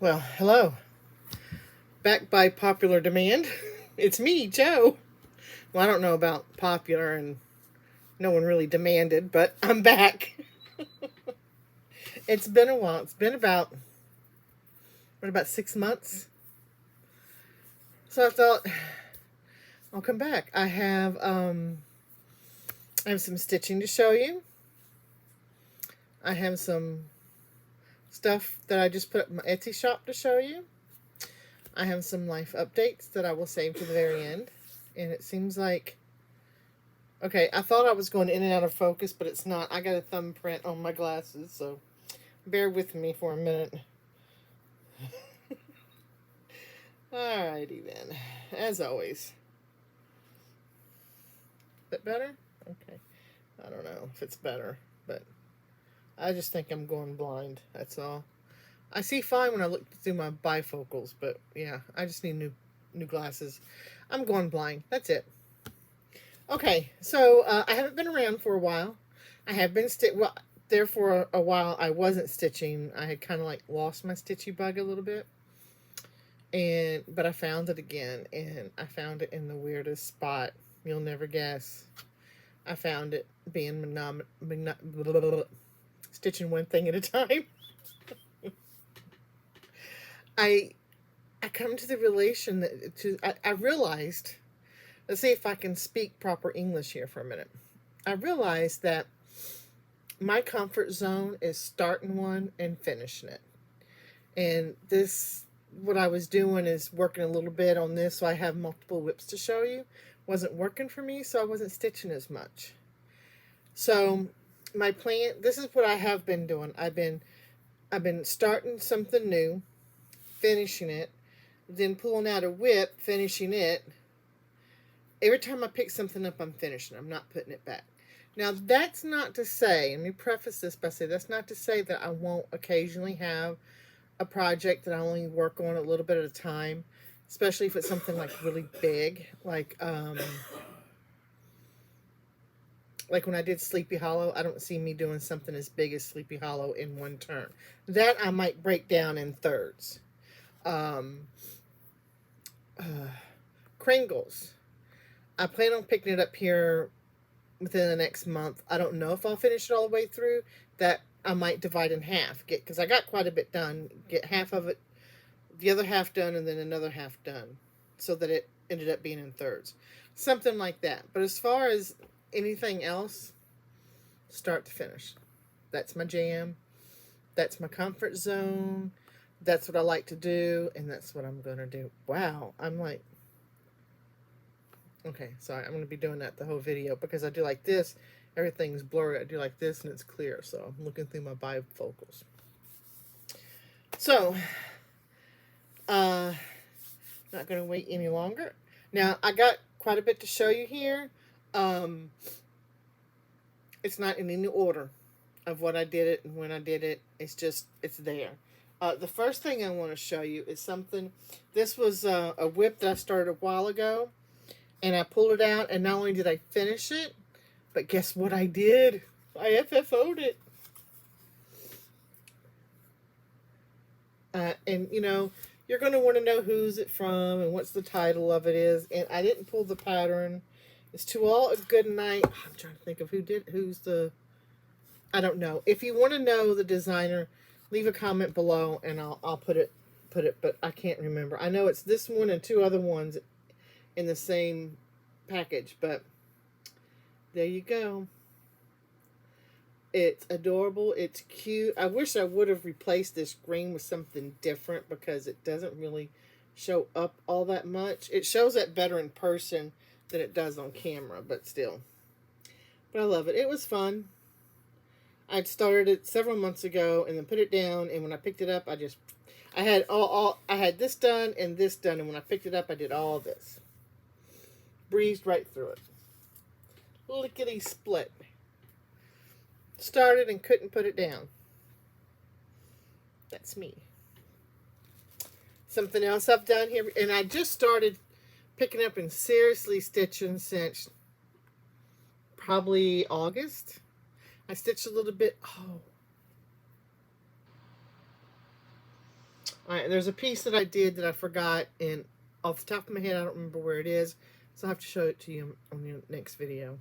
Well, hello. Back by popular demand. It's me, Joe. Well, I don't know about popular and no one really demanded, but I'm back. It's been a while. It's been about 6 months? So I thought I'll come back. I have some stitching to show you. I have some stuff that I just put up in my Etsy shop to show you. I have some life updates that I will save to the very end. And it seems like okay, I thought I was going in and out of focus, but it's not. I got a thumbprint on my glasses, so bear with me for a minute. Alrighty then. As always. Bit better? Okay. I don't know if it's better, but I just think I'm going blind. That's all. I see fine when I look through my bifocals, but yeah, I just need new glasses. I'm going blind. That's it. Okay, so I haven't been around for a while. I have been well. There for a while, I wasn't stitching. I had kind of like lost my stitchy bug a little bit, but I found it again, and I found it in the weirdest spot. You'll never guess. I found it being stitching one thing at a time. I come to the relation that I realized. Let's see if I can speak proper English here for a minute. I realized that my comfort zone is starting one and finishing it. And what I was doing is working a little bit on this so I have multiple whips to show you. Wasn't working for me, so I wasn't stitching as much. So my plan, this is what I have been doing. I've been starting something new, finishing it, then pulling out a whip, finishing it. Every time I pick something up, I'm finishing. I'm not putting it back. Now, that's not to say, let me preface this by saying, that's not to say that I won't occasionally have a project that I only work on a little bit at a time, especially if it's something like really big, like when I did Sleepy Hollow. I don't see me doing something as big as Sleepy Hollow in one turn. That I might break down in thirds. Kringles. I plan on picking it up here within the next month. I don't know if I'll finish it all the way through. That I might divide in half. Because I got quite a bit done. Get half of it, the other half done, and then another half done. So that it ended up being in thirds. Something like that. But as far as anything else, start to finish. That's my jam. That's my comfort zone. That's what I like to do. And that's what I'm going to do. Wow. I'm like... Okay, sorry, I'm going to be doing that the whole video because I do like this. Everything's blurry. I do like this and it's clear. So I'm looking through my bifocals. So, not going to wait any longer. Now, I got quite a bit to show you here. It's not in any order of what I did it and when I did it. It's there. The first thing I want to show you is something. This was a whip that I started a while ago. And I pulled it out, and not only did I finish it, but guess what I did? I FFO'd it. And, you're going to want to know who's it from and what's the title of it is. And I didn't pull the pattern. It's To All a Good Night. I'm trying to think of I don't know. If you want to know the designer, leave a comment below, and I'll put it, but I can't remember. I know it's this one and two other ones in the same package, but there you go. It's adorable. It's cute. I wish I would have replaced this green with something different because it doesn't really show up all that much. It shows up better in person than it does on camera, but still. But I love it. It was fun. I'd started it several months ago and then put it down, and when I picked it up, I had I had this done and this done, and when I picked it up, I did all this. Breezed right through it. Lickety split. Started and couldn't put it down. That's me. Something else I've done here, and I just started picking up and seriously stitching since probably August. I stitched a little bit. All right, there's a piece that I did that I forgot, and off the top of my head, I don't remember where it is, so I'll have to show it to you on the next video.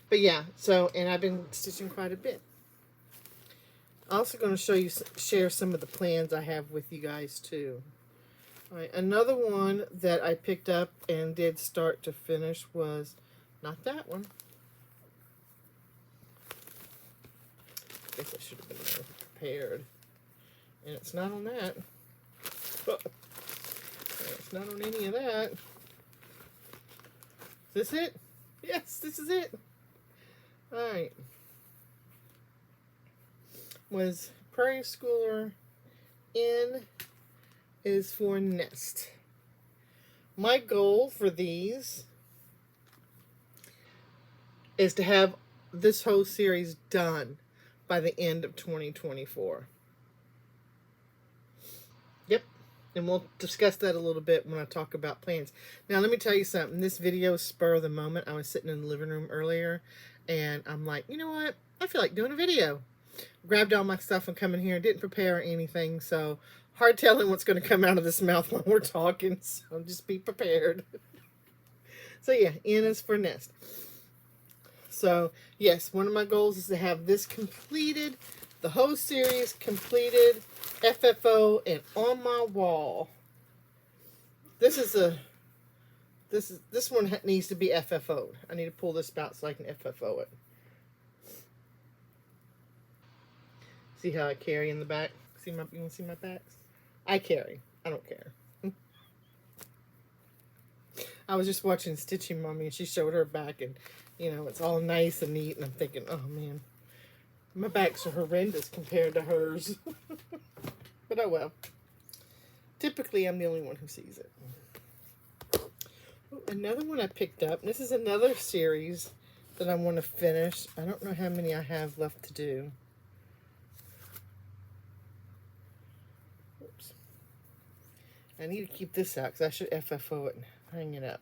But yeah, so, and I've been stitching quite a bit. I'm also going to share some of the plans I have with you guys too. All right, another one that I picked up and did start to finish was not that one. I guess I should have been more prepared. And it's not on that. It's not on any of that. Is this it? Yes, this is it. Alright. Was Prairie Schooler N is for Nest. My goal for these is to have this whole series done by the end of 2024. Yep. And we'll discuss that a little bit when I talk about plans. Now, let me tell you something. This video is spur of the moment. I was sitting in the living room earlier, and I'm like, you know what? I feel like doing a video. Grabbed all my stuff and come in here. Didn't prepare anything, so hard telling what's going to come out of this mouth when we're talking, so just be prepared. So yeah, N is for Nest. So yes, one of my goals is to have this completed, the whole series completed, FFO, and on my wall. This one needs to be FFO'd. I need to pull this out so I can FFO it. See how I carry in the back? You want to see my backs? I carry. I don't care. I was just watching Stitching Mommy, and she showed her back, and you know, it's all nice and neat, and I'm thinking, oh man, my backs are horrendous compared to hers. But oh well. Typically, I'm the only one who sees it. Ooh, another one I picked up. This is another series that I want to finish. I don't know how many I have left to do. Oops. I need to keep this out because I should FFO it and hang it up.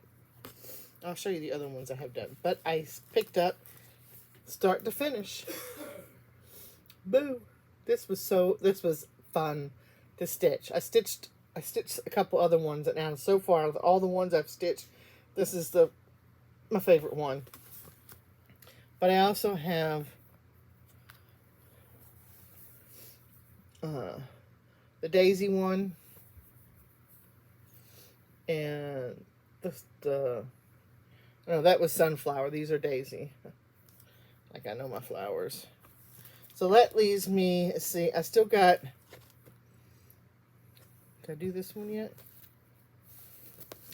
I'll show you the other ones I have done. But I picked up start to finish. Boo. This was fun to stitch. I stitched a couple other ones, and now so far of all the ones I've stitched, this is my favorite one. But I also have the daisy one, and no, that was sunflower. These are daisy. Like, I know my flowers. So that leaves me, let's see, I still got, did I do this one yet?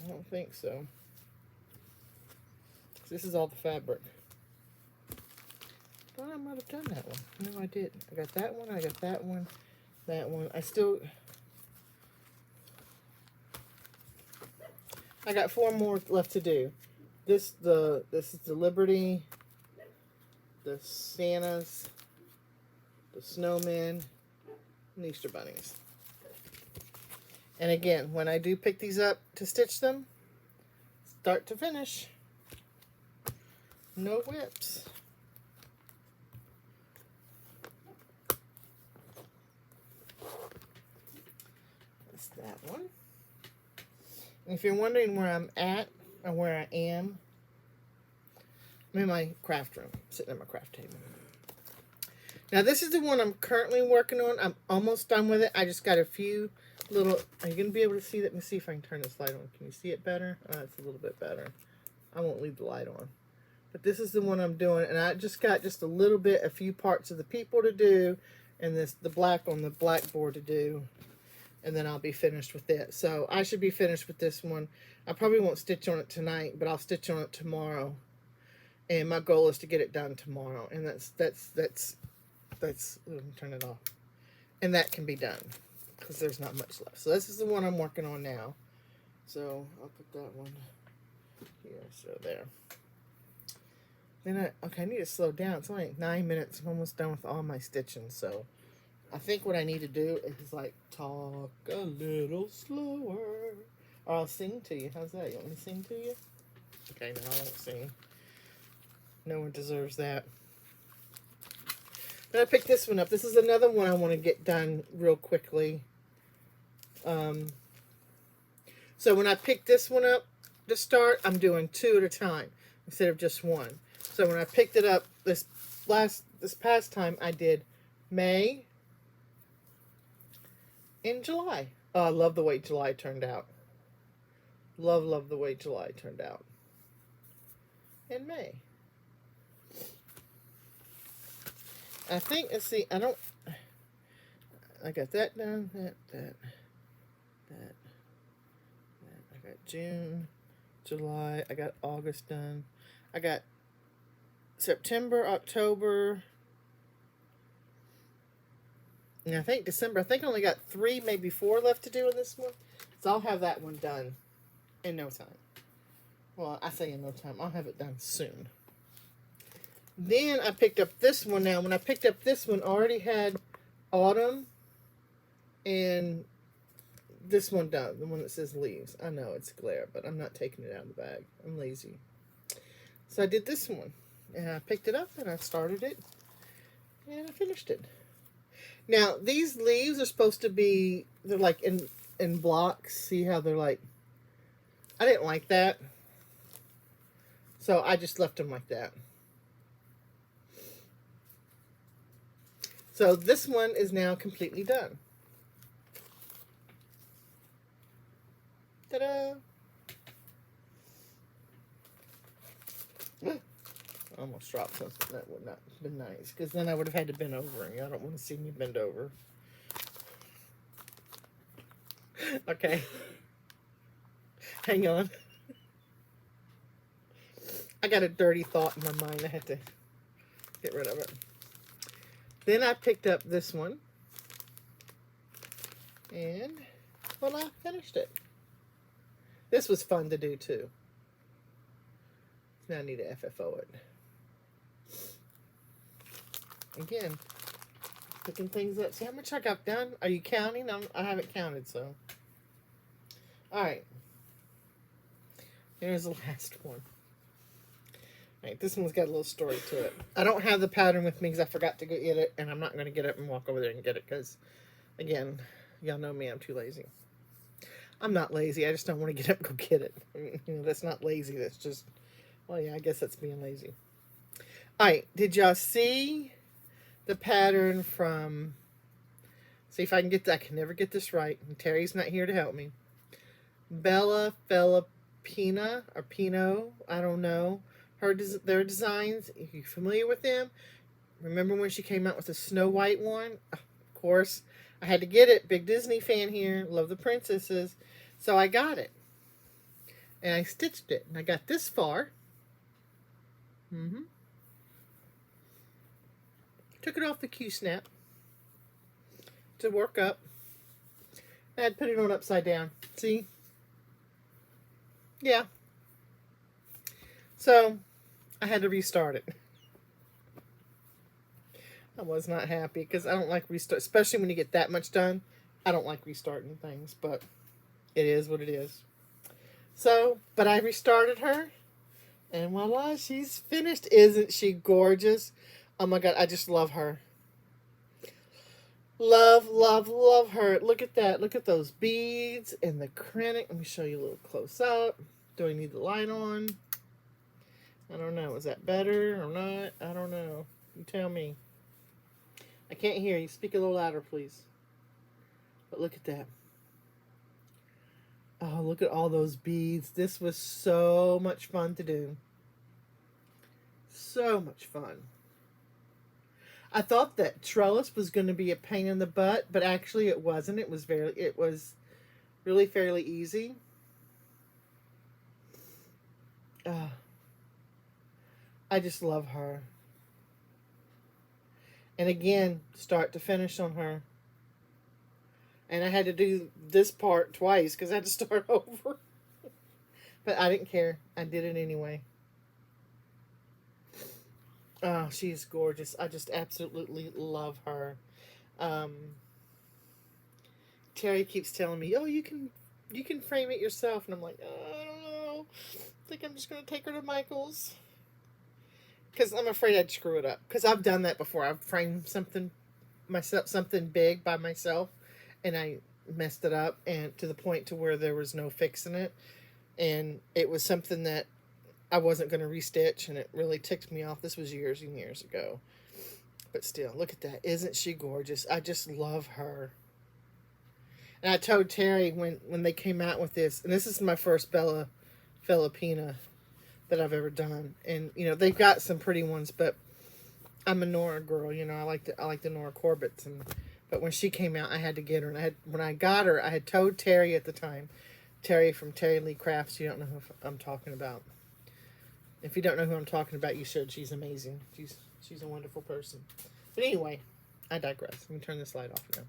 I don't think so. This is all the fabric. I thought I might have done that one. No, I didn't. I got that one, I got that one, that one. I got 4 more left to do. This is the Liberty, the Santas, the snowmen, and the Easter bunnies. And again, when I do pick these up to stitch them, start to finish, no whips. That's that one. And if you're wondering where I'm at or where I am, I'm in my craft room, sitting at my craft table. Now this is the one I'm currently working on. I'm almost done with it. I just got a few little, are you going to be able to see that? Let me see if I can turn this light on. Can you see it better? Oh, it's a little bit better. I won't leave the light on. But this is the one I'm doing, and I just got just a few parts of the people to do, and the black on the blackboard to do, and then I'll be finished with it. So I should be finished with this one. I probably won't stitch on it tonight, but I'll stitch on it tomorrow. And my goal is to get it done tomorrow, and that's let me turn it off. And that can be done, because there's not much left. So this is the one I'm working on now. So I'll put that one here, so there. Then I need to slow down. It's only 9 minutes. I'm almost done with all my stitching, so I think what I need to do is like talk a little slower, or I'll sing to you. How's that? You want me to sing to you? Okay, no, I won't sing. No one deserves that. Then I picked this one up. This is another one I want to get done real quickly. Um, so when I pick this one up to start, I'm doing 2 at a time instead of just one. So when I picked it up this past time, I did May and July. Oh, I love the way July turned out. Love the way July turned out. And May. I think, let's see, I got that done, that. I got June, July, I got August done. I got September, October, and I think December. I think I only got 3, maybe 4 left to do in this one. So I'll have that one done in no time. Well, I say in no time. I'll have it done soon. Then I picked up this one now. When I picked up this one, I already had autumn and this one done. The one that says leaves. I know it's glare, but I'm not taking it out of the bag. I'm lazy. So I did this one. And I picked it up and I started it. And I finished it. Now, these leaves are supposed to be, they're like in blocks. See how they're like, I didn't like that. So I just left them like that. So this one is now completely done. Ta-da! I almost dropped something. That would not have been nice, because then I would have had to bend over, and I don't want to see me bend over. Okay. Hang on. I got a dirty thought in my mind. I had to get rid of it. Then I picked up this one. And, well, I finished it. This was fun to do, too. Now I need to FFO it. Again, picking things up. See how much I got done? Are you counting? I haven't counted, so. Alright. Here's the last one. Alright, this one's got a little story to it. I don't have the pattern with me because I forgot to go get it, and I'm not going to get up and walk over there and get it because, again, y'all know me, I'm too lazy. I'm not lazy, I just don't want to get up and go get it. I mean, you know, that's not lazy, that's just, well, yeah, I guess that's being lazy. Alright, did y'all see the pattern from, see if I can get that, I can never get this right, and Terry's not here to help me. Bella Filipina, or Pino, I don't know. Their designs, are you familiar with them? Remember when she came out with the Snow White one? Of course, I had to get it. Big Disney fan here. Love the princesses. So I got it. And I stitched it. And I got this far. Took it off the Q-snap to work up. I had put it on upside down. See? Yeah. So, I had to restart it. I was not happy because I don't like restart, especially when you get that much done. I don't like restarting things, but it is what it is. So, but I restarted her, and voila, she's finished. Isn't she gorgeous? Oh my God, I just love her. Love, love, love her. Look at that. Look at those beads and the krennic. Let me show you a little close up. Do I need the light on? I don't know. Is that better or not? I don't know. You tell me. I can't hear you. Speak a little louder, please. But look at that. Oh, look at all those beads. This was so much fun to do. So much fun. I thought that trellis was going to be a pain in the butt, but actually it wasn't. It was really fairly easy. I just love her. And again, start to finish on her. And I had to do this part twice because I had to start over. But I didn't care. I did it anyway. Oh, she's gorgeous. I just absolutely love her. Terry keeps telling me, oh, you can frame it yourself. And I'm like, oh, I don't know. I think I'm just going to take her to Michael's. Because I'm afraid I'd screw it up. Because I've done that before. I've framed something big by myself. And I messed it up, and to the point to where there was no fixing it. And it was something that I wasn't going to restitch, and it really ticked me off. This was years and years ago. But still, look at that. Isn't she gorgeous? I just love her. And I told Terry when they came out with this, and this is my first Bella Filipina that I've ever done. And, you know, they've got some pretty ones, but I'm a Nora girl. You know, I like the Nora Corbett's. But when she came out, I had to get her. And when I got her, I had told Terry at the time, Terry from Terry Lee Crafts, you don't know who I'm talking about. If you don't know who I'm talking about, you should. She's amazing. She's a wonderful person. But anyway, I digress. Let me turn this light off now.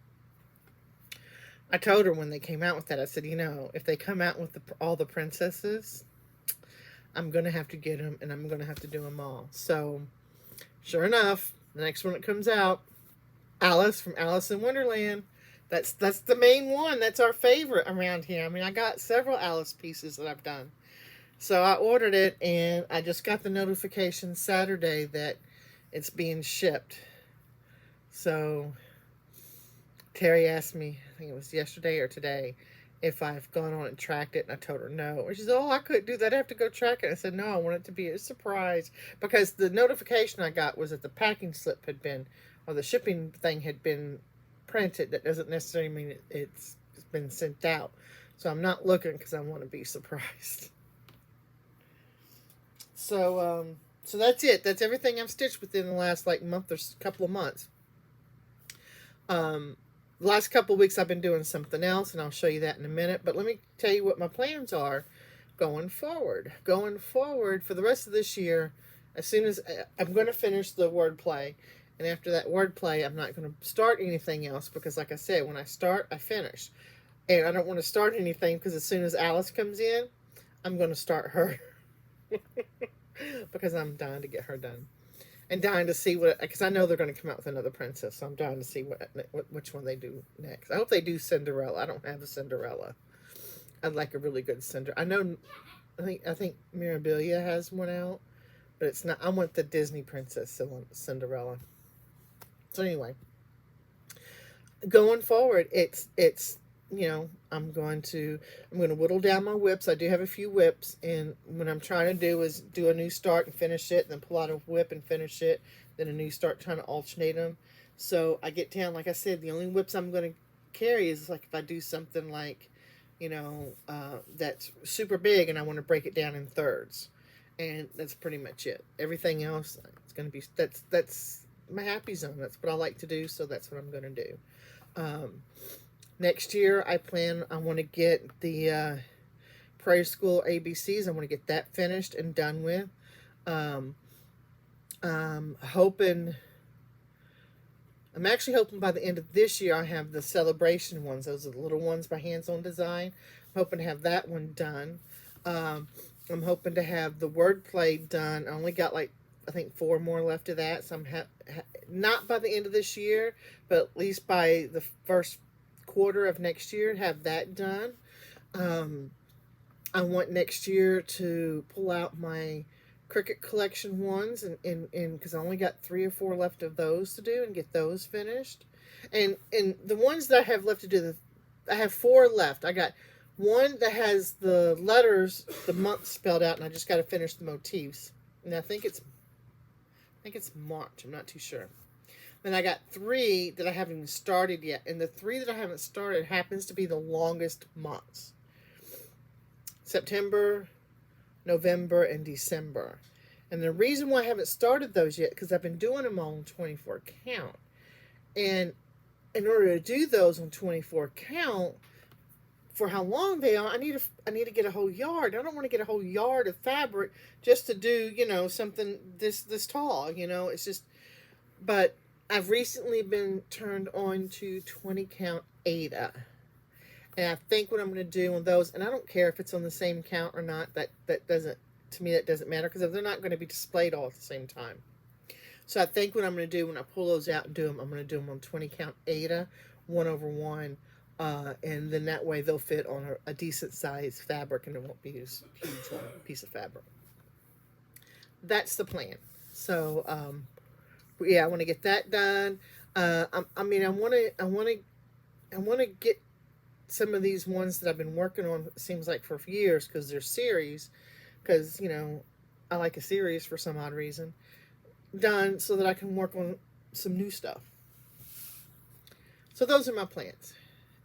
I told her when they came out with that, I said, you know, if they come out with all the princesses, I'm going to have to get them, and I'm going to have to do them all. So, sure enough, the next one that comes out, Alice from Alice in Wonderland. That's the main one. That's our favorite around here. I mean, I got several Alice pieces that I've done. So I ordered it, and I just got the notification Saturday that it's being shipped. So Terry asked me, I think it was yesterday or today, if I've gone on and tracked it, and I told her no. And she said, oh, I couldn't do that. I have to go track it. I said, no, I want it to be a surprise. Because the notification I got was that the packing slip had been, or the shipping thing had been printed. That doesn't necessarily mean it's been sent out. So I'm not looking because I want to be surprised. So that's it. That's everything I've stitched within the last month or couple of months. The last couple of weeks I've been doing something else, and I'll show you that in a minute. But let me tell you what my plans are going forward. Going forward for the rest of this year, as soon as I'm going to finish the wordplay, and after that wordplay, I'm not going to start anything else because, like I said, when I start, I finish. And I don't want to start anything because as soon as Alice comes in, I'm going to start her. Because I'm dying to get her done. And dying to see because I know they're going to come out with another princess, so I'm dying to see which one they do next. I hope they do Cinderella. I don't have a Cinderella. I'd like a really good Cinderella. I think Mirabilia has one out, but it's not. I want the Disney Princess Cinderella. So anyway, going forward, it's you know, I'm going to whittle down my whips. I do have a few whips, and what I'm trying to do is do a new start and finish it, and then pull out a whip and finish it, then a new start, trying to alternate them. So I get down, like I said, the only whips I'm going to carry is like if I do something like, you know, that's super big and I want to break it down in thirds. And that's pretty much it. Everything else, it's going to be, that's my happy zone. That's what I like to do, so that's what I'm going to do. Next year, I want to get the Prairie School ABCs. I want to get that finished and done with. I'm actually hoping by the end of this year, I have the celebration ones. Those are the little ones by Hands On Design. I'm hoping to have that one done. I'm hoping to have the wordplay done. I only got I think 4 more left of that. So I'm not by the end of this year, but at least by the first quarter of next year, have that done. I want next year to pull out my Cricut collection ones, and because I only got 3 or 4 left of those to do and get those finished. And the ones that I have left to do, I have 4 left. I got one that has the letters, the month spelled out, and I just got to finish the motifs. And I think it's March. I'm not too sure. Then I got 3 that I haven't even started yet. And the 3 that I haven't started happens to be the longest months. September, November, and December. And the reason why I haven't started those yet, because I've been doing them all on 24 count. And in order to do those on 24 count, for how long they are, I need to get a whole yard. I don't want to get a whole yard of fabric just to do, you know, something this tall, you know. It's just, but I've recently been turned on to 20 count Ada. And I think what I'm going to do on those, and I don't care if it's on the same count or not, that doesn't, to me, that doesn't matter, because they're not going to be displayed all at the same time. So I think what I'm going to do when I pull those out and do them, I'm going to do them on 20 count Ada, 1/1, and then that way they'll fit on a decent size fabric, and it won't be a huge piece of fabric. That's the plan. So, yeah, I want to get that done. I want to get some of these ones that I've been working on, it seems like for years, because they're series, because, I like a series for some odd reason, done so that I can work on some new stuff. So those are my plans.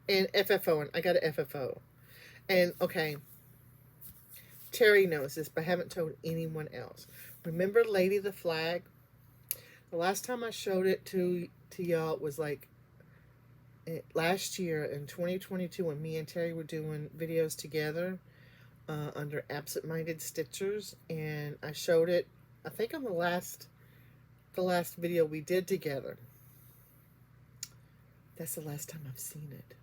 And FFO, and I got a FFO. And okay, Terry knows this, but I haven't told anyone else. Remember Lady the Flag? The last time I showed it to y'all was like last year in 2022 when me and Terry were doing videos together under Absent Minded Stitchers, and I showed it, I think, on the last video we did together. That's the last time I've seen it.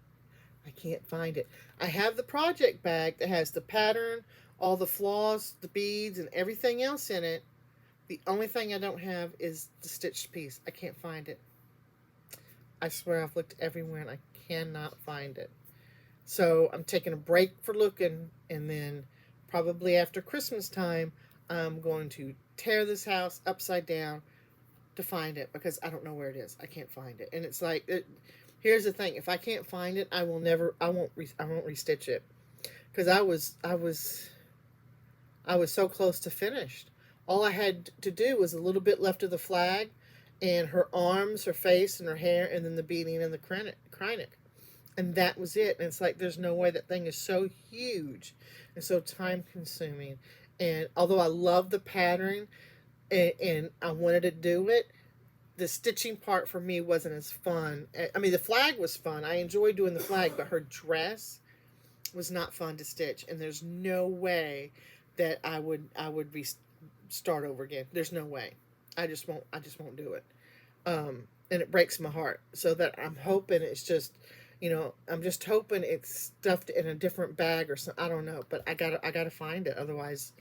I can't find it. I have the project bag that has the pattern, all the flaws, the beads, and everything else in it. The only thing I don't have is the stitched piece. I can't find it. I swear I've looked everywhere and I cannot find it. So I'm taking a break for looking, and then probably after Christmas time, I'm going to tear this house upside down to find it, because I don't know where it is. I can't find it. And it's like, here's the thing. If I can't find it, I won't restitch it. Because I was so close to finished. All I had to do was a little bit left of the flag, and her arms, her face, and her hair, and then the beading and the krynic. And that was it. And it's like, there's no way. That thing is so huge and so time consuming. And although I love the pattern and I wanted to do it, the stitching part for me wasn't as fun. I mean, the flag was fun. I enjoyed doing the flag, but her dress was not fun to stitch. And there's no way that I would start over again. There's no way. I just won't do it. And it breaks my heart. So that I'm hoping it's just, I'm just hoping it's stuffed in a different bag or something. I don't know, but I gotta find it. Otherwise,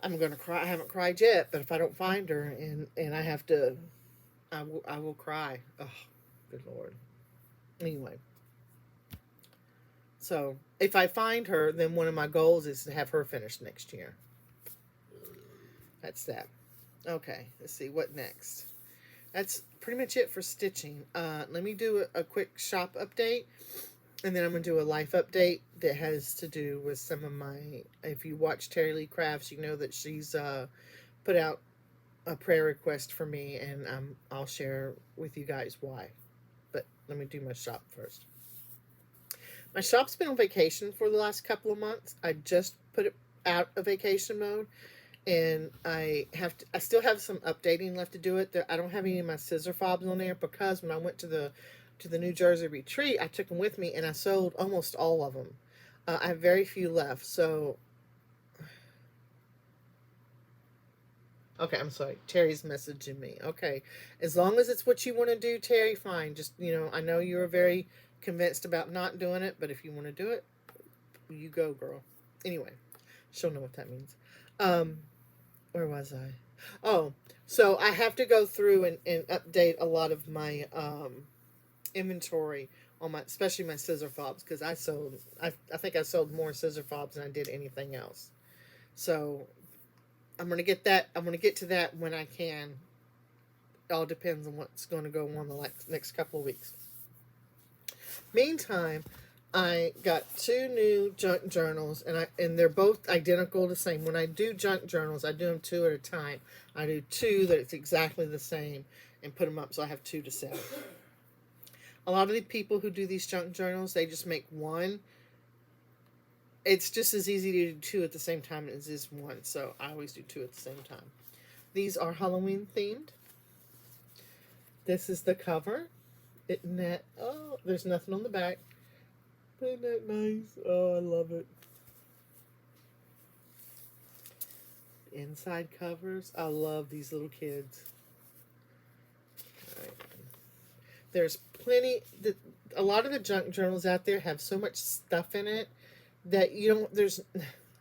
I'm gonna cry. I haven't cried yet, but if I don't find her and I have to, I will cry. Oh, good Lord. Anyway, so if I find her, then one of my goals is to have her finished next year. That's that. Okay, let's see what next. That's pretty much it for stitching. Let me do a quick shop update, and then I'm going to do a life update that has to do with some of my, if you watch Terry Lee Crafts, you know that she's put out a prayer request for me, and I'll share with you guys why. But let me do my shop first. My shop's been on vacation for the last couple of months. I just put it out of vacation mode. And I still have some updating left to do it. I don't have any of my scissor fobs on there, because when I went to the New Jersey retreat, I took them with me and I sold almost all of them. I have very few left. So, okay, I'm sorry. Terry's messaging me. Okay, as long as it's what you want to do, Terry, fine. Just, I know you're very convinced about not doing it, but if you want to do it, you go, girl. Anyway, she'll know what that means. Where was I? Oh, so I have to go through and update a lot of my inventory on especially my scissor fobs, because I think I sold more scissor fobs than I did anything else. So I'm gonna get to that when I can. It all depends on what's going to go on the next couple of weeks. Meantime, I got 2 new junk journals, and they're both identical, the same. When I do junk journals, I do them 2 at a time. I do 2 that it's exactly the same and put them up, so I have 2 to sell. A lot of the people who do these junk journals, they just make 1. It's just as easy to do 2 at the same time as it is 1, so I always do 2 at the same time. These are Halloween themed. This is the cover. Isn't that, oh, there's nothing on the back. Isn't that nice? Oh, I love it. Inside covers. I love these little kids. All right. There's plenty. A lot of the junk journals out there have so much stuff in it that there's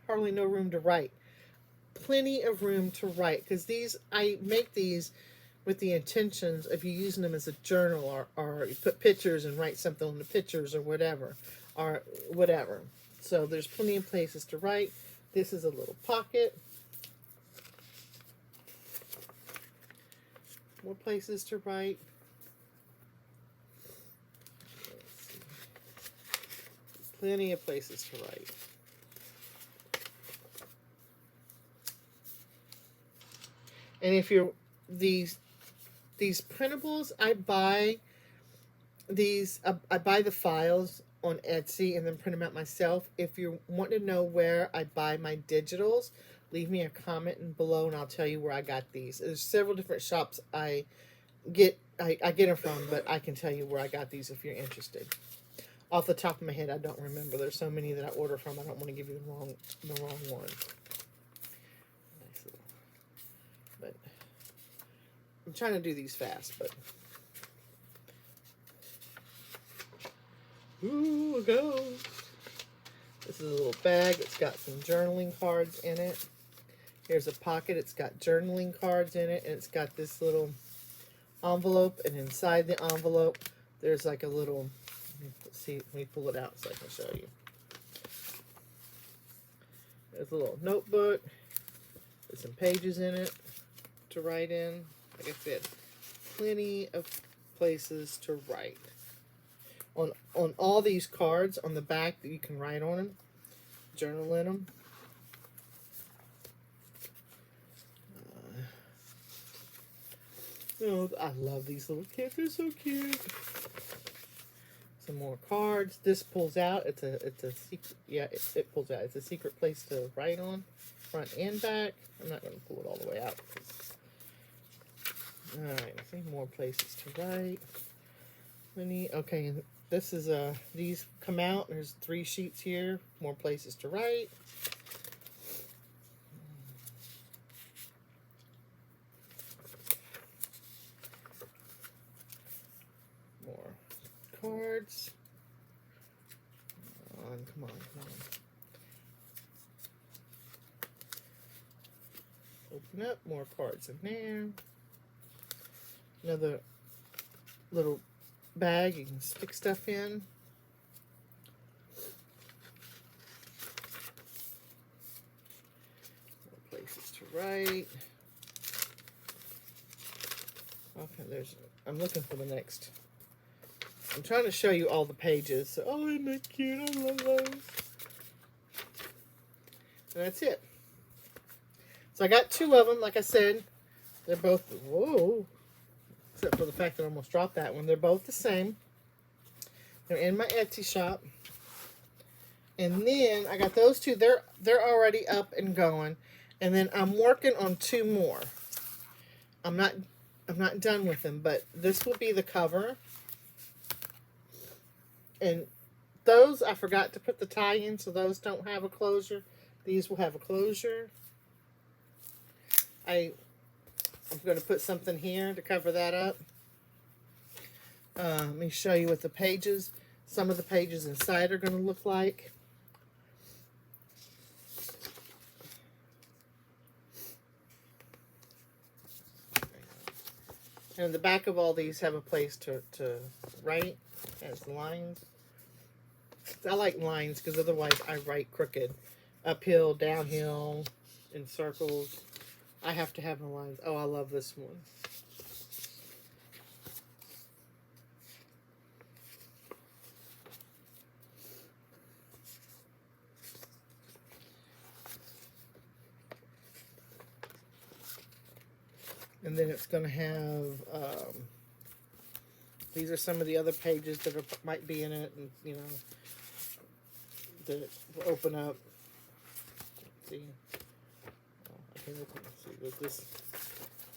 hardly no room to write. Plenty of room to write, because I make these with the intentions of you using them as a journal, or you put pictures and write something on the pictures or whatever. So there's plenty of places to write. This is a little pocket. More places to write. Plenty of places to write. And if you're these printables, I buy these. I buy the files on Etsy and then print them out myself. If you want to know where I buy my digitals, leave me a comment below and I'll tell you where I got these. There's several different shops I get them from, but I can tell you where I got these if you're interested. Off the top of my head, I don't remember. There's so many that I order from. I don't want to give you the wrong one. But I'm trying to do these fast, but ooh, it goes. This is a little bag. It's got some journaling cards in it. Here's a pocket. It's got journaling cards in it, and it's got this little envelope, and inside the envelope, there's like a little. Let me pull it out so I can show you. There's a little notebook with some pages in it to write in. Like I said, plenty of places to write. On all these cards on the back that you can write on them, journal in them. Oh, I love these little kids. They're so cute. Some more cards. This pulls out. It's a secret. Yeah, it pulls out. It's a secret place to write on, front and back. I'm not going to pull it all the way out. All right, I think more places to write. Okay, this is these come out. There's 3 sheets here. More places to write. More cards. Come on. Open up, more cards in there. Another little bag you can stick stuff in. More places to write. Okay, I'm looking for the next. I'm trying to show you all the pages. Oh, isn't that cute? I love those. And that's it. So I got 2 of them. Like I said, they're both, whoa, except for the fact that I almost dropped that one. They're both the same. They're in my Etsy shop. And then I got those 2. They're already up and going. And then I'm working on 2 more. I'm not done with them, but this will be the cover. And those, I forgot to put the tie in, so those don't have a closure. These will have a closure. I'm going to put something here to cover that up. Let me show you what the pages, some of the pages inside are going to look like. And the back of all these have a place to write. It has lines. I like lines because otherwise I write crooked. Uphill, downhill, in circles. I have to have the lines. Oh, I love this one. And then it's going to have, these are some of the other pages that might be in it, and, you know, that will open up. Let's see. Oh, I can open it. See, with this.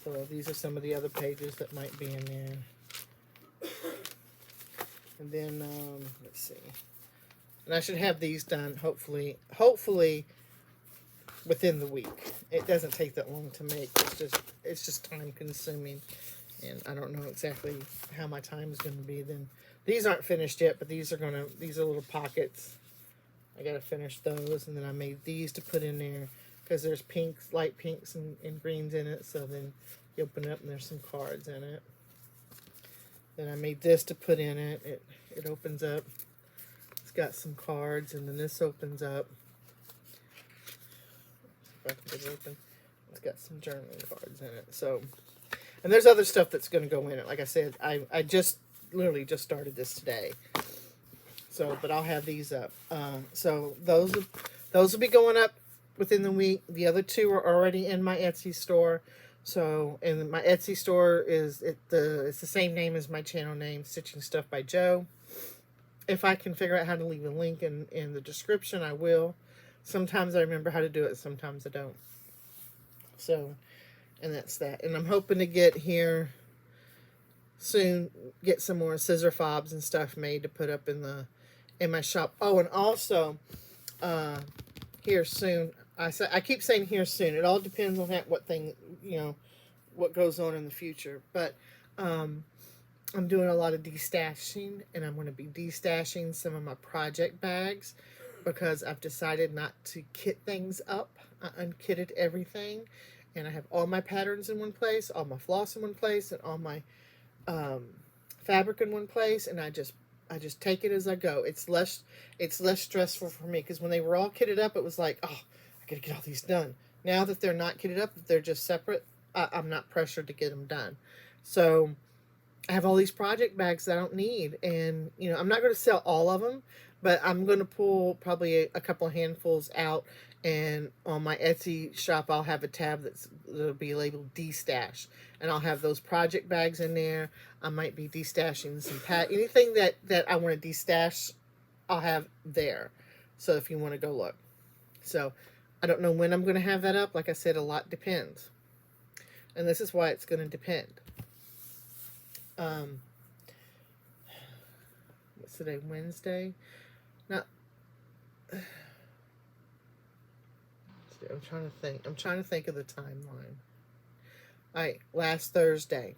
So these are some of the other pages that might be in there. And then, let's see. And I should have these done, hopefully within the week. It doesn't take that long to make. It's just time consuming, and I don't know exactly how my time is going to be. Then these aren't finished yet, but these are little pockets. I got to finish those, and then I made these to put in there because there's pinks, light pinks and greens in it. So then you open it up and there's some cards in it. Then I made this to put in it. It opens up. It's got some cards, and then this opens up. If I can get it open. It's got some journaling cards in it. So, and there's other stuff that's going to go in it. Like I said, I literally just started this today. So, but I'll have these up. So those will be going up within the week. The other two are already in my Etsy store. So, and my Etsy store it's the same name as my channel name, Stitching Stuff by Joe. If I can figure out how to leave a link in the description, I will. Sometimes I remember how to do it, sometimes I don't. So, and that's that. And I'm hoping to get here soon, get some more scissor fobs and stuff made to put up in my shop. Oh, and also, here soon. I keep saying here soon. It all depends on what thing, what goes on in the future. But I'm doing a lot of destashing, and I'm going to be destashing some of my project bags because I've decided not to kit things up. I unkitted everything, and I have all my patterns in one place, all my floss in one place, and all my fabric in one place, and I just take it as I go. It's less stressful for me because when they were all kitted up, it was like, oh, I gotta get all these done. Now that they're not kitted up, that they're just separate, I'm not pressured to get them done. So I have all these project bags that I don't need, and I'm not going to sell all of them, but I'm going to pull probably a couple of handfuls out, and on my Etsy shop I'll have a tab that'll be labeled destash, and I'll have those project bags in there. I might be destashing some anything that I want to destash, I'll have there. So if you want to go look. So I don't know when I'm going to have that up. Like I said, a lot depends, and this is why it's going to depend. What's today? Wednesday? Now, I'm trying to think. I'm trying to think of the timeline. All right, last Thursday,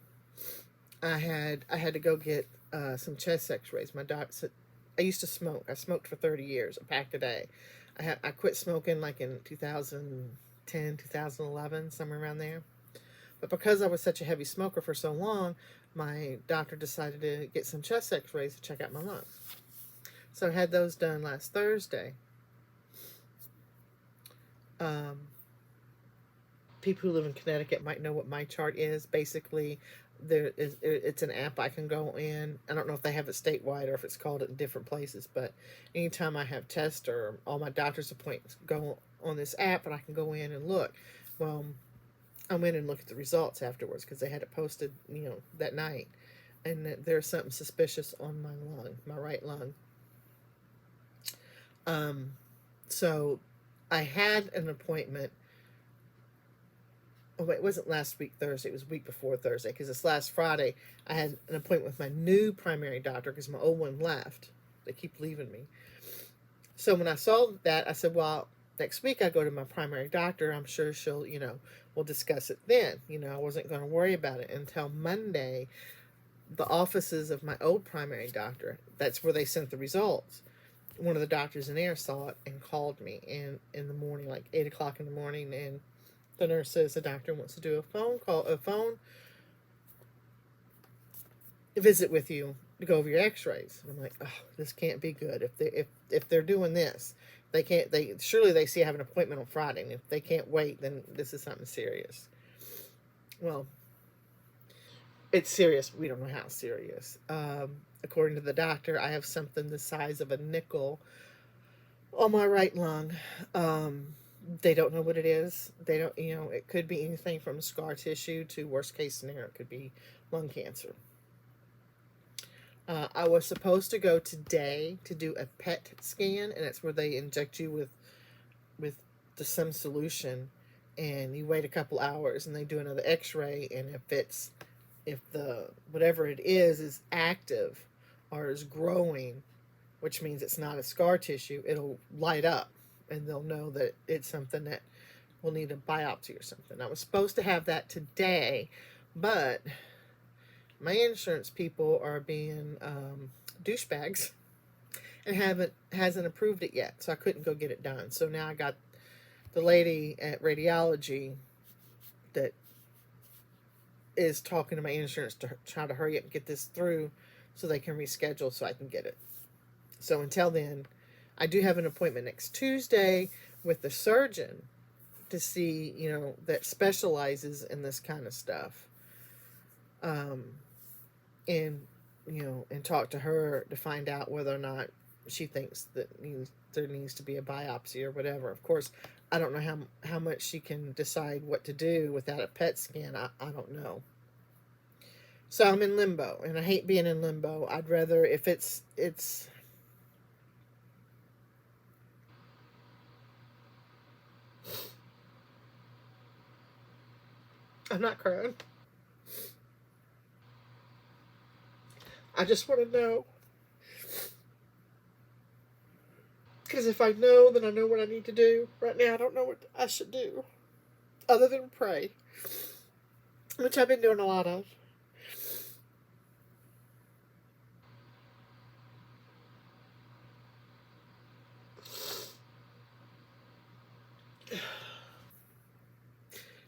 I had to go get some chest X-rays. My doctor said I used to smoke. I smoked for 30 years, a pack a day. I quit smoking like in 2010, 2011, somewhere around there. But because I was such a heavy smoker for so long, my doctor decided to get some chest X-rays to check out my lungs. So I had those done last Thursday. People who live in Connecticut might know what my chart is. Basically, it's an app I can go in. I don't know if they have it statewide or if it's called it in different places, but anytime I have tests or all my doctor's appointments go on this app, and I can go in and look. Well, I went and looked at the results afterwards because they had it posted, that night, and there's something suspicious on my lung, my right lung. So I had an appointment. Oh, wait, it wasn't last week Thursday. It was week before Thursday because this last Friday I had an appointment with my new primary doctor because my old one left. They keep leaving me. So when I saw that, I said, well, next week I go to my primary doctor. I'm sure she'll, we'll discuss it then. I wasn't going to worry about it until Monday. The offices of my old primary doctor, that's where they sent the results. One of the doctors in there saw it and called me in the morning, like 8 o'clock in the morning, and the nurse says the doctor wants to do a phone visit with you to go over your X-rays. And I'm like, oh, this can't be good. If they're doing this, surely they see I have an appointment on Friday, and if they can't wait, then this is something serious. Well, it's serious. We don't know how serious. According to the doctor, I have something the size of a nickel on my right lung. They don't know what it is. They don't, it could be anything from scar tissue to worst case scenario, it could be lung cancer. I was supposed to go today to do a PET scan, and that's where they inject you with some solution, and you wait a couple hours, and they do another X-ray, and if the whatever it is active or is growing, which means it's not a scar tissue, it'll light up, and they'll know that it's something that will need a biopsy or something. I was supposed to have that today, but my insurance people are being douchebags and hasn't approved it yet, so I couldn't go get it done. So now I got the lady at radiology that is talking to my insurance to try to hurry up and get this through so they can reschedule so I can get it. So until then, I do have an appointment next Tuesday with the surgeon to see, that specializes in this kind of stuff. And talk to her to find out whether or not she thinks that there needs to be a biopsy or whatever. Of course, I don't know how much she can decide what to do without a PET scan. I don't know. So I'm in limbo, and I hate being in limbo. I'd rather, if it's I'm not crying. I just want to know, because if I know, then I know what I need to do. Right now, I don't know what I should do other than pray, which I've been doing a lot of.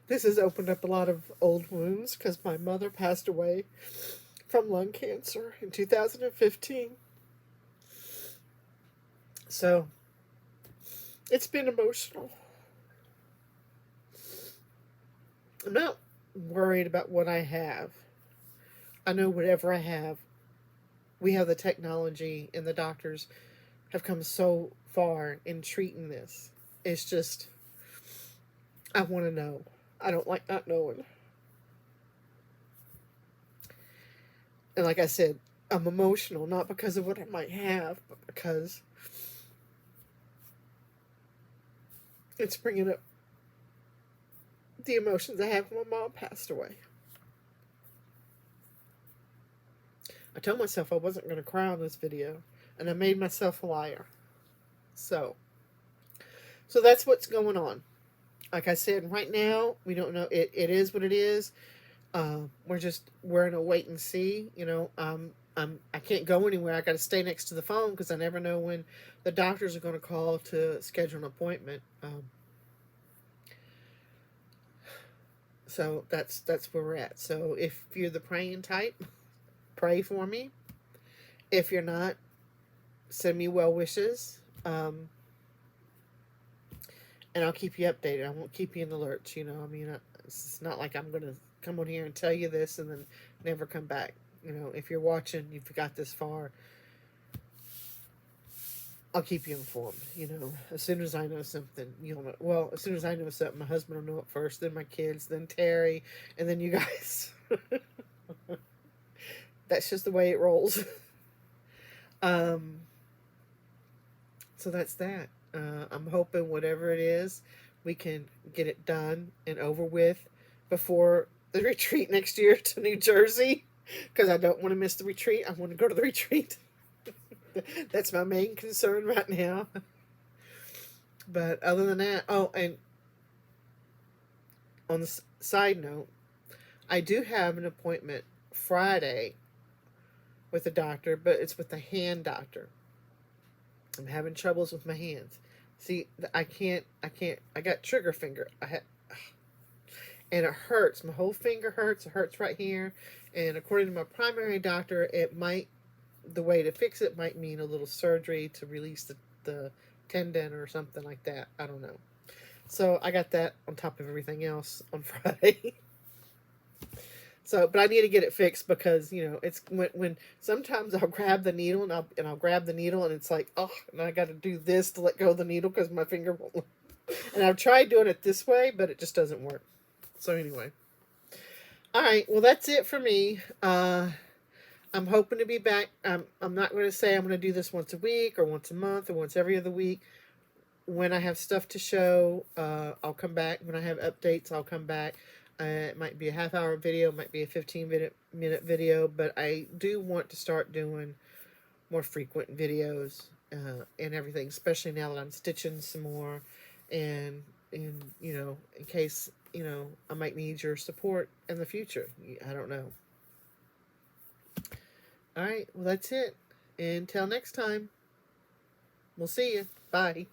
This has opened up a lot of old wounds because my mother passed away from lung cancer in 2015. So it's been emotional. I'm not worried about what I have. I know whatever I have, we have the technology, and the doctors have come so far in treating this. It's just, I want to know. I don't like not knowing. And like I said, I'm emotional, not because of what I might have, but because it's bringing up the emotions I have when my mom passed away. I told myself I wasn't going to cry on this video, and I made myself a liar. So that's what's going on. Like I said, right now we don't know. It is what it is. We're in a wait and see. I can't go anywhere. I got to stay next to the phone because I never know when the doctors are going to call to schedule an appointment. So that's where we're at. So if you're the praying type, pray for me. If you're not, send me well wishes. And I'll keep you updated. I won't keep you in the lurch. It's not like I'm going to come on here and tell you this and then never come back. If you're watching, you've got this far, I'll keep you informed. As soon as I know something, you'll know. Well, as soon as I know something, my husband will know it first, then my kids, then Terry, and then you guys. That's just the way it rolls. um, so that's that. I'm hoping whatever it is, we can get it done and over with before the retreat next year to New Jersey, because I don't want to miss the retreat. I want to go to the retreat. That's my main concern right now. But other than that, oh, and on the side note, I do have an appointment Friday with a doctor, but it's with a hand doctor. I'm having troubles with my hands. See, I got trigger finger. And it hurts. My whole finger hurts. It hurts right here. And according to my primary doctor, the way to fix it might mean a little surgery to release the tendon or something like that. I don't know. So I got that on top of everything else on Friday. But I need to get it fixed because it's when sometimes I'll grab the needle and I'll grab the needle and it's like, oh, and I got to do this to let go of the needle because my finger won't. And I've tried doing it this way, but it just doesn't work. So anyway, all right. Well, that's it for me. I'm hoping to be back. I'm not going to say I'm going to do this once a week or once a month or once every other week. When I have stuff to show, I'll come back. When I have updates, I'll come back. It might be a half-hour video, it might be a 15-minute video, but I do want to start doing more frequent videos and everything, especially now that I'm stitching some more, and in case I might need your support in the future. I don't know. All right, well that's it. Until next time, we'll see you. Bye.